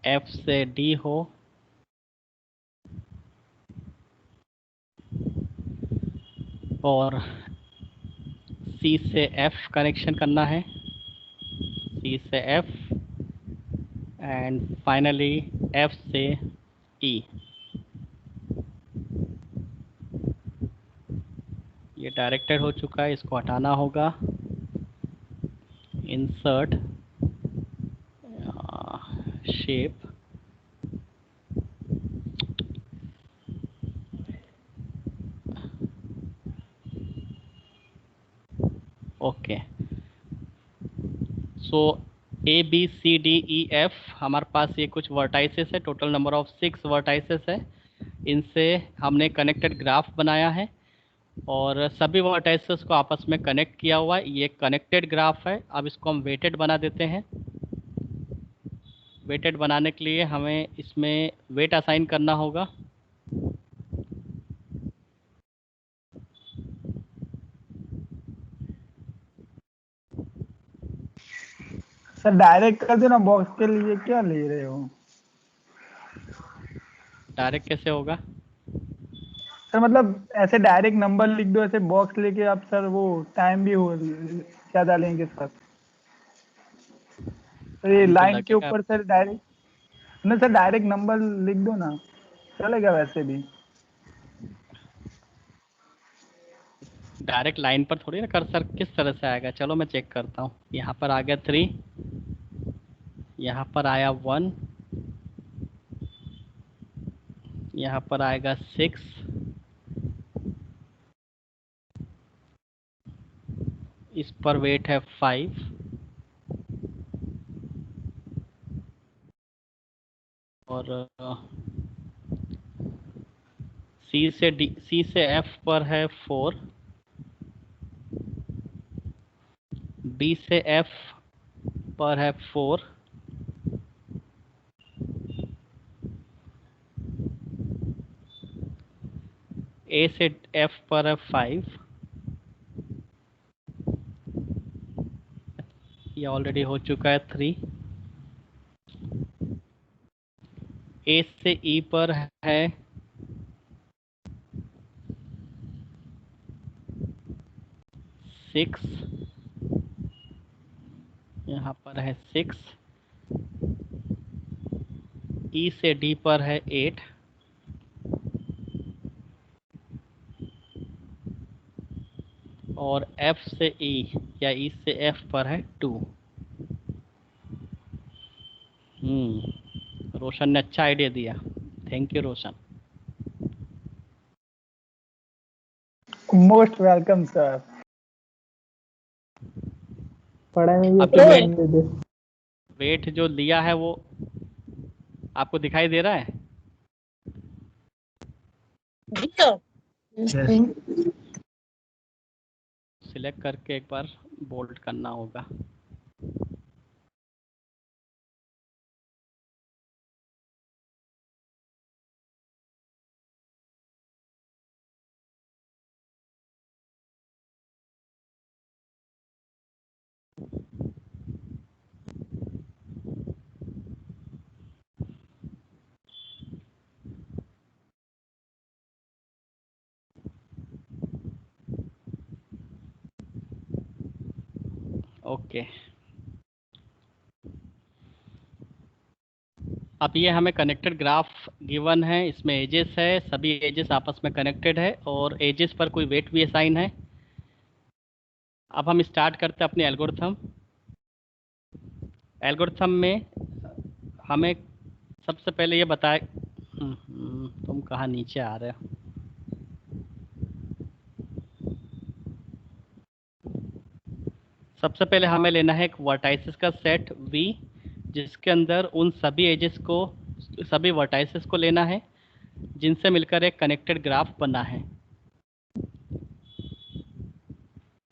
A: एफ से डी हो, और सी से एफ कनेक्शन करना है, सी से एफ, एंड फाइनली एफ से ई। ये डायरेक्टेड हो चुका है, इसको हटाना होगा। Insert shape, okay. So A B C D E F, हमारे पास ये कुछ वर्टाइसेस है, टोटल नंबर ऑफ 6 वर्टाइसेस है। इनसे हमने कनेक्टेड ग्राफ बनाया है और सभी वर्टाइसेस को आपस में कनेक्ट किया हुआ है। ये कनेक्टेड ग्राफ है। अब इसको हम वेटेड बना देते हैं। वेटेड बनाने के लिए हमें इसमें वेट असाइन करना होगा।
B: सर डायरेक्ट कर दो ना, बॉक्स के लिए क्या ले रहे हो?
A: डायरेक्ट कैसे होगा?
B: सर मतलब ऐसे डायरेक्ट नंबर लिख दो, ऐसे बॉक्स लेके आप सर वो टाइम भी हो ज्यादा लेंगे सर। तो ये
A: टाइम तो
B: लाइन के
A: लगेगा।
B: ऊपर सर डायरेक्ट नहीं, सर डायरेक्ट नंबर लिख दो ना, चलेगा वैसे भी।
A: डायरेक्ट लाइन पर थोड़ी ना कर्सर किस तरह से आएगा। चलो मैं चेक करता हूँ। यहाँ पर आ गया 3, यहाँ पर आया 1, यहाँ पर आएगा 6, इस पर वेट है 5, और सी से एफ पर है 4, बी से एफ पर है 4, ए से एफ पर है 5, ये ऑलरेडी हो चुका है 3, ए से ई पर है 6, यहाँ पर है 6, ई से डी पर है 8, और एफ से ई या ई से एफ पर है 2। रोशन ने अच्छा आइडिया दिया, thank you Roshan.
B: Most welcome sir.
C: पढ़ाई में भी
A: अब
C: अच्छे
A: जो
C: ध्यान दे दे।
A: वेट जो लिया है वो आपको दिखाई दे रहा है? सिलेक्ट करके एक बार बोल्ड करना होगा। ओके, अब ये हमें कनेक्टेड ग्राफ गिवन है, इसमें एजेस है, सभी एजेस आपस में कनेक्टेड है और एजेस पर कोई वेट भी असाइन है। अब हम स्टार्ट करते हैं अपने एल्गोरिथम। एल्गोरिथम में हमें सबसे पहले ये बताए, तुम कहाँ नीचे आ रहे हो? सबसे पहले हमें लेना है एक वर्टाइसेस का सेट V, जिसके अंदर उन सभी एजेस को, सभी वर्टाइसेस को लेना है जिनसे मिलकर एक कनेक्टेड ग्राफ बना है।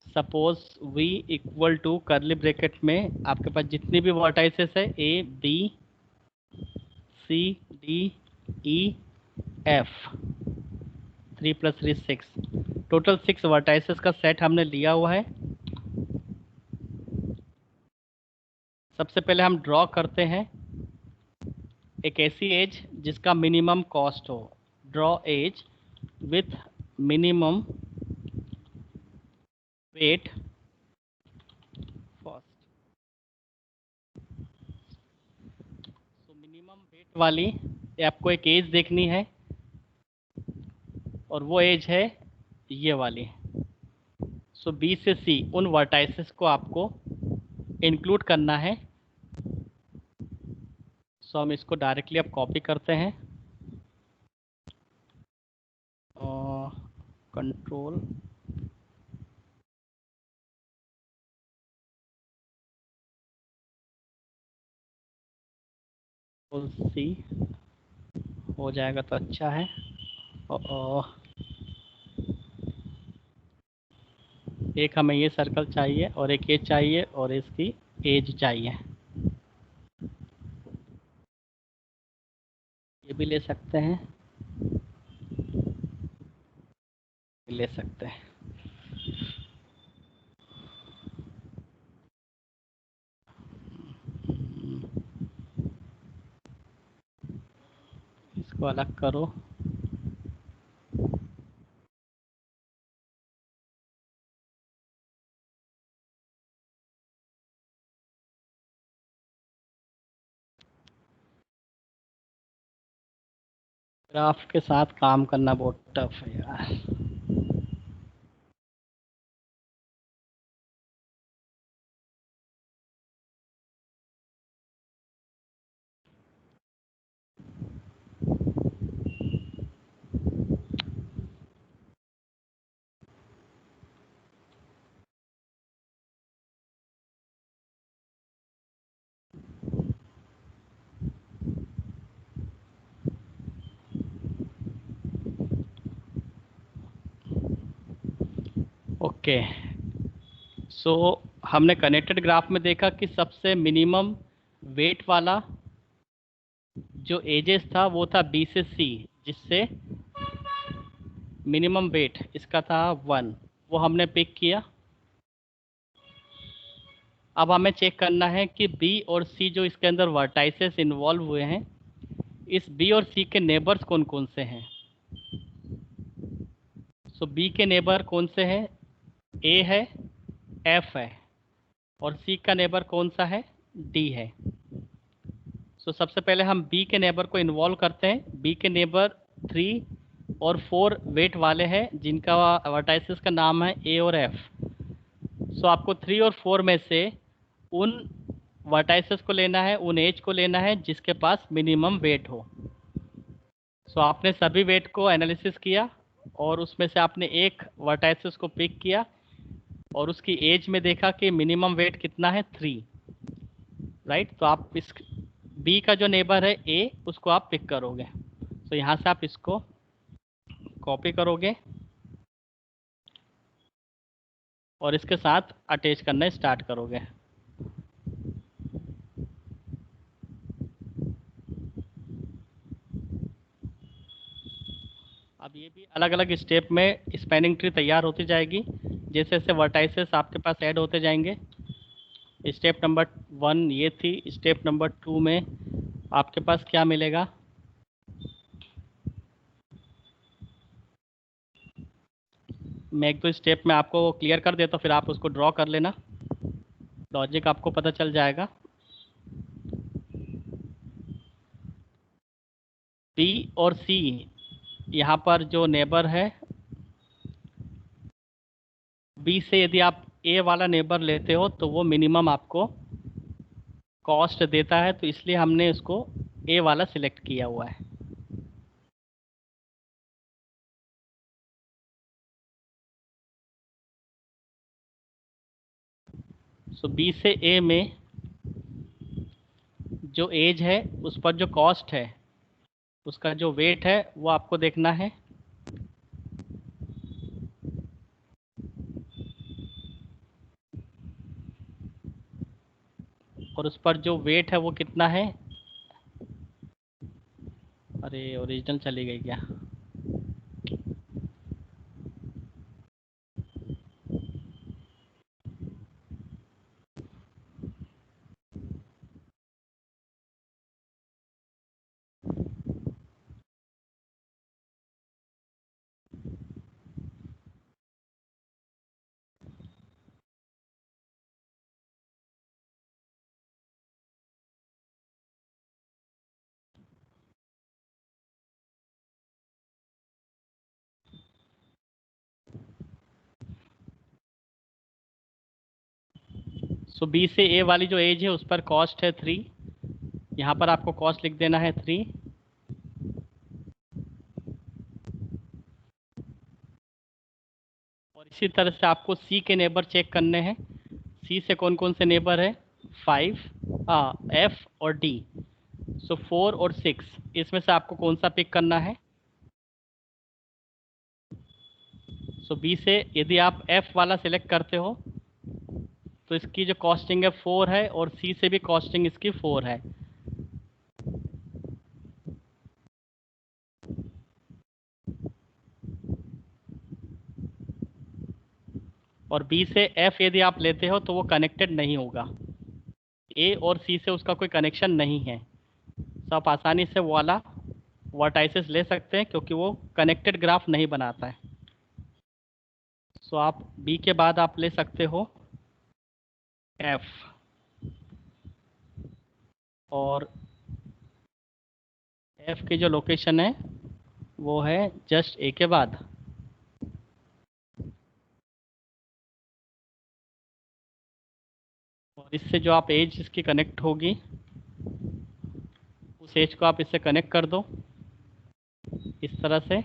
A: Suppose V equal to curly bracket में आपके पास जितनी भी वर्टाइसेस है A B C D E F, 3 + 3 6, total 6 vertices का सेट हमने लिया हुआ है। सबसे पहले हम ड्रॉ करते हैं एक ऐसी एज जिसका मिनिमम कॉस्ट हो। Draw edge with minimum weight first. तो मिनिमम वेट वाली आपको एक एज देखनी है और वो एज है ये वाली। सो B से C उन वर्टाइसेस को आपको इंक्लूड करना है। सो हम इसको डायरेक्टली अब कॉपी करते हैं और कंट्रोल C हो जाएगा तो अच्छा है। और एक हमें ये सर्कल चाहिए और एक ये चाहिए और इसकी एज चाहिए। ये भी ले सकते हैं, ले सकते हैं। इसको अलग करो। ग्राफ के साथ काम करना बहुत टफ है यार। ओके, सो हमने कनेक्टेड ग्राफ में देखा कि सबसे मिनिमम वेट वाला जो एजेस था वो था B से C, जिससे मिनिमम वेट इसका था 1, वो हमने पिक किया। अब हमें चेक करना है कि B और C जो इसके अंदर वर्टाइसेस इन्वॉल्व हुए हैं, इस B और C के नेबर्स कौन कौन से हैं। सो B के नेबर कौन से हैं? A है, F है और C का नेबर कौन सा है? D है। सो सबसे पहले हम B के नेबर को इन्वॉल्व करते हैं। B के नेबर 3 और 4 वेट वाले हैं जिनका वर्टाइसेस का नाम है A और F। सो आपको 3 और 4 में से उन वर्टाइसेस को लेना है, उन एज को लेना है जिसके पास मिनिमम वेट हो। सो आपने सभी वेट को एनालिसिस किया और उसमें से आपने एक वर्टाइसेस को पिक किया और उसकी एज में देखा कि मिनिमम वेट कितना है, 3, राइट। तो आप इस B का जो नेबर है A, उसको आप पिक करोगे। तो यहाँ से आप इसको कॉपी करोगे और इसके साथ अटैच करना स्टार्ट करोगे। अब ये भी अलग अलग स्टेप में स्पैनिंग ट्री तैयार होती जाएगी जैसे जैसे वर्टाइसेस आपके पास ऐड होते जाएंगे। स्टेप नंबर 1 ये थी। स्टेप नंबर 2 में आपके पास क्या मिलेगा? मैं एक दो स्टेप में आपको क्लियर कर देता हूँ, फिर आप उसको ड्रॉ कर लेना। लॉजिक आपको पता चल जाएगा। बी और सी यहाँ पर जो नेबर है, बी से यदि आप ए वाला नेबर लेते हो तो वो मिनिमम आपको कॉस्ट देता है, तो इसलिए हमने इसको ए वाला सिलेक्ट किया हुआ है। सो बी से ए में जो एज है उस पर जो कॉस्ट है उसका जो वेट है वो आपको देखना है। और उस पर जो वेट है वो कितना है। अरे ओरिजिनल चली गई क्या। सो बी से ए वाली जो एज है उस पर कॉस्ट है 3। यहाँ पर आपको कॉस्ट लिख देना है 3। और इसी तरह से आपको सी के नेबर चेक करने हैं। सी से कौन कौन से नेबर है, 5, एफ और डी। सो 4 और 6 इसमें से आपको कौन सा पिक करना है। सो बी से यदि आप एफ वाला सिलेक्ट करते हो तो इसकी जो कॉस्टिंग है 4 है, और सी से भी कॉस्टिंग इसकी 4 है। और बी से एफ यदि आप लेते हो तो वो कनेक्टेड नहीं होगा, ए और सी से उसका कोई कनेक्शन नहीं है। तो आप आसानी से वो वाला वर्टाइसेस ले सकते हैं क्योंकि वो कनेक्टेड ग्राफ नहीं बनाता है। सो आप बी के बाद आप ले सकते हो एफ, और एफ की जो लोकेशन है वो है जस्ट ए के बाद। और इससे जो आप एज इसकी कनेक्ट होगी उस एज को आप इससे कनेक्ट कर दो इस तरह से।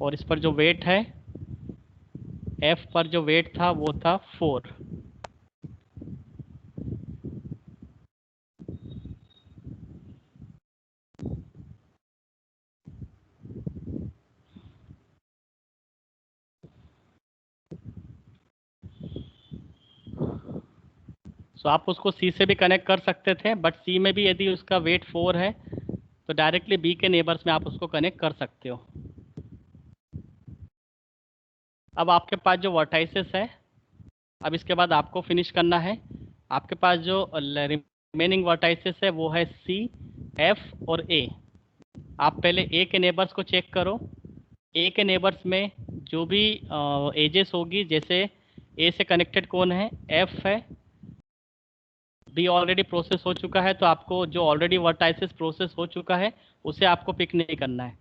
A: और इस पर जो वेट है, एफ पर जो वेट था वो था 4। सो आप उसको सी से भी कनेक्ट कर सकते थे, बट सी में भी यदि उसका वेट 4 है तो डायरेक्टली बी के नेबर्स में आप उसको कनेक्ट कर सकते हो। अब आपके पास जो वर्टाइसेस है, अब इसके बाद आपको फिनिश करना है। आपके पास जो रिमेनिंग वर्टाइसेस है वो है सी, एफ और ए। आप पहले ए के नेबर्स को चेक करो। ए के नेबर्स में जो भी एजेस होगी, जैसे ए से कनेक्टेड कौन है, एफ है। बी ऑलरेडी प्रोसेस हो चुका है, तो आपको जो ऑलरेडी वर्टाइसेस प्रोसेस हो चुका है उसे आपको पिक नहीं करना है।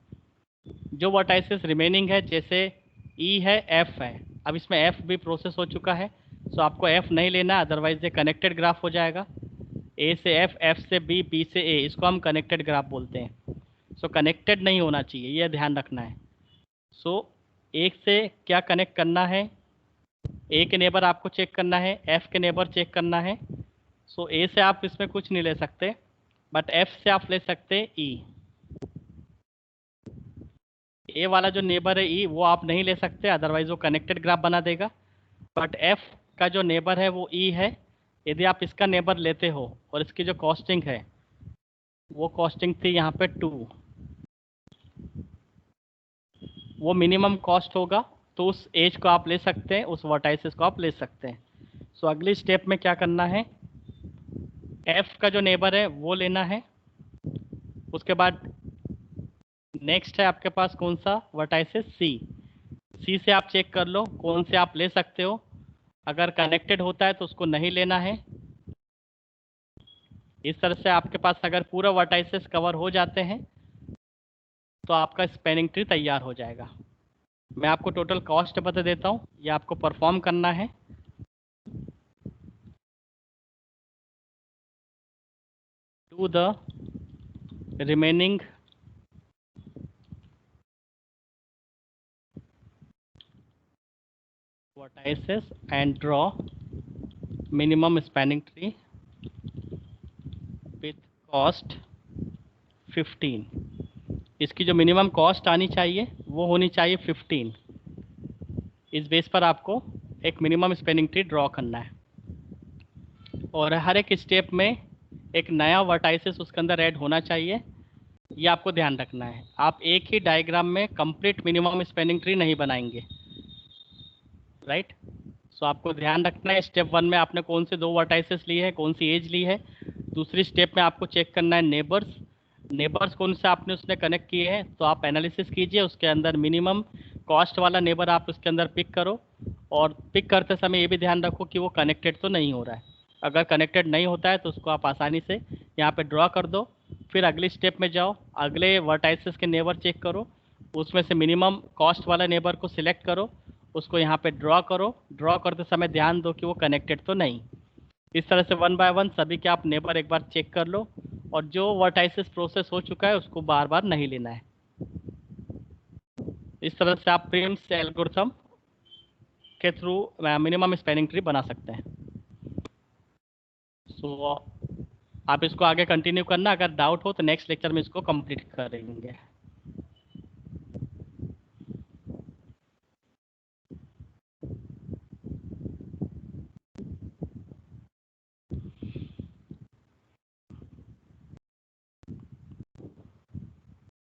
A: जो वर्टाइसेस रिमेनिंग है, जैसे ई है, एफ है, अब इसमें एफ भी प्रोसेस हो चुका है, सो आपको एफ नहीं लेना, अदरवाइज ये कनेक्टेड ग्राफ हो जाएगा। ए से एफ, एफ से बी, बी से ए, इसको हम कनेक्टेड ग्राफ बोलते हैं। सो कनेक्टेड नहीं होना चाहिए, यह ध्यान रखना है। सो एक से क्या कनेक्ट करना है, ए के नेबर आपको चेक करना है, एफ के नेबर चेक करना है। सो ए से आप इसमें कुछ नहीं ले सकते, बट एफ से आप ले सकते हैं ई। ए वाला जो नेबर है ई, वो आप नहीं ले सकते, अदरवाइज वो कनेक्टेड ग्राफ बना देगा। बट एफ का जो नेबर है वो ई है। यदि आप इसका नेबर लेते हो और इसकी जो कॉस्टिंग है वो कॉस्टिंग थी यहाँ पे 2, वो मिनिमम कॉस्ट होगा, तो उस एज को आप ले सकते हैं, उस वर्टाइसिस को आप ले सकते हैं। सो अगली स्टेप में क्या करना है, एफ का जो नेबर है वो लेना है। उसके बाद नेक्स्ट है आपके पास कौन सा वर्टाइसिस, सी। सी से आप चेक कर लो कौन से आप ले सकते हो। अगर कनेक्टेड होता है तो उसको नहीं लेना है। इस तरह से आपके पास अगर पूरा वर्टाइसेस कवर हो जाते हैं तो आपका स्पैनिंग ट्री तैयार हो जाएगा। मैं आपको टोटल कॉस्ट बता देता हूँ, ये आपको परफॉर्म करना है। To the remaining vertices and draw minimum spanning tree with cost 15। इसकी जो मिनिमम कॉस्ट आनी चाहिए वो होनी चाहिए 15। इस बेस पर आपको एक मिनिमम स्पैनिंग ट्री ड्रॉ करना है और हर एक स्टेप में एक नया वर्टाइसेस उसके अंदर ऐड होना चाहिए, ये आपको ध्यान रखना है। आप एक ही डायग्राम में कंप्लीट मिनिमम स्पैनिंग ट्री नहीं बनाएंगे, राइट। सो आपको ध्यान रखना है स्टेप 1 में आपने कौन से 2 वर्टाइसेस लिए है, कौन सी एज ली है। दूसरी स्टेप में आपको चेक करना है नेबर्स कौन से आपने उसने कनेक्ट किए हैं, तो आप एनालिसिस कीजिए, उसके अंदर मिनिमम कॉस्ट वाला नेबर आप उसके अंदर पिक करो और पिक करते समय ये भी ध्यान रखो कि वो कनेक्टेड तो नहीं हो रहा है। अगर कनेक्टेड नहीं होता है तो उसको आप आसानी से यहाँ पे ड्रॉ कर दो। फिर अगली स्टेप में जाओ, अगले वर्टाइसेस के नेबर चेक करो, उसमें से मिनिमम कॉस्ट वाला नेबर को सिलेक्ट करो, उसको यहाँ पे ड्रॉ करो। ड्रॉ करते समय ध्यान दो कि वो कनेक्टेड तो नहीं। इस तरह से 1 बाय 1 सभी के आप नेबर एक बार चेक कर लो और जो वर्टाइसेस प्रोसेस हो चुका है उसको बार बार नहीं लेना है। इस तरह से आप प्रिम्स एल्गोरिथम के थ्रू मिनिमम स्पैनिंग ट्री बना सकते हैं। सो आप इसको आगे कंटिन्यू करना, अगर डाउट हो तो नेक्स्ट लेक्चर में इसको कंप्लीट करेंगे।